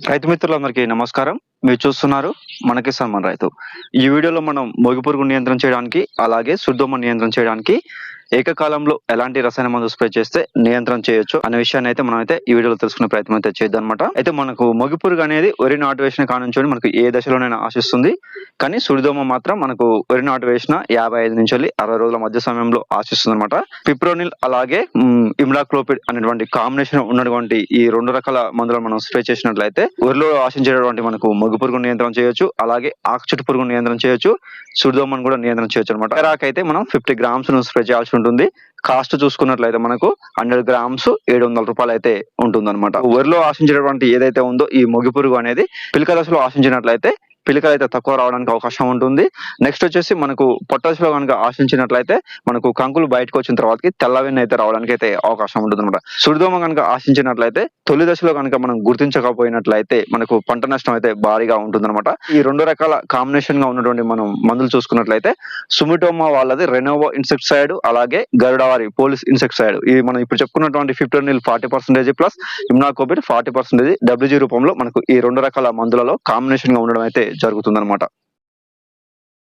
రైతు మిత్రులందరికీ నమస్కారం. మీరు చూస్తున్నారు మన కిసాన్ మన రైతు. ఈ వీడియోలో మనం మొగి పురుగు నియంత్రణ చేయడానికి, అలాగే సుడిదోమ నియంత్రణ చేయడానికి ఏకకాలంలో ఎలాంటి రసాయన మందు స్ప్రే చేస్తే నియంత్రణ చేయొచ్చు అనే విషయాన్ని అయితే మనం ఈ వీడియోలో తెలుసుకునే ప్రయత్నం అయితే చేద్దాం అనమాట. అయితే మనకు మొగి పురుగు అనేది వరి నాటు వేసిన కానుంచి మనకు ఏ దశలోనైనా ఆశిస్తుంది. కానీ సుడిదోమ మాత్రం మనకు వరి నాటు వేసిన 55 నుంచి 60 రోజుల మధ్య సమయంలో ఆశిస్తుంది అనమాట. పిప్రోనిల్ అలాగే ఇమ్డాక్లోపిడ్ అనేటువంటి కాంబినేషన్ ఉన్నటువంటి ఈ రెండు రకాల మందులను మనం స్ప్రే చేసినట్లయితే వరిలో ఆశించేటువంటి మనకు మొగి పురుగు నియంత్రణ చేయొచ్చు, అలాగే ఆకుచుట్టు పురుగు నియంత్రణ చేయొచ్చు, సుడిదోమను కూడా నియంత్రణ చేయొచ్చు అనమాట. అయితే మనం 50 గ్రామ్స్ స్ప్రే చేయాల్సి ఉంటుంది. కాస్ట్ చూసుకున్నట్లయితే మనకు 100 గ్రామ్స్ 700 రూపాయలు అయితే ఉంటుంది అనమాట. వరిలో ఆశించేటువంటి ఏదైతే ఉందో ఈ మొగి పురుగు అనేది పిలక దశలో ఆశించినట్లయితే పిలకలు అయితే తక్కువ రావడానికి అవకాశం ఉంటుంది. నెక్స్ట్ వచ్చేసి మనకు పొట్ట దశలో కనుక ఆశించినట్లయితే మనకు కంకులు బయటకు వచ్చిన తర్వాత తెల్లవెన్న అయితే రావడానికి అయితే అవకాశం ఉంటుంది అనమాట. సుడిదోమ కనుక ఆశించినట్లయితే తొలి దశలో కనుక మనం గుర్తించకపోయినట్లయితే మనకు పంట నష్టం అయితే భారీగా ఉంటుంది అనమాట. ఈ రెండు రకాల కాంబినేషన్ గా ఉన్నటువంటి మనం మందులు చూసుకున్నట్లయితే సుమిటోమా వాళ్ళది రెనోవో ఇన్సెక్టిసైడ్, అలాగే గరుడవారి పోలీస్ ఇన్సెక్టిసైడ్, ఇది మనం ఇప్పుడు చెప్పుకున్నటువంటి ఫిప్రోనిల్ 40% ప్లస్ ఇమ్డాక్లోపిడ్ 40% WG రూపంలో మనకు ఈ రెండు రకాల మందులలో కాంబినేషన్ గా ఉండడం అయితే జరుగుతుందన్నమాట.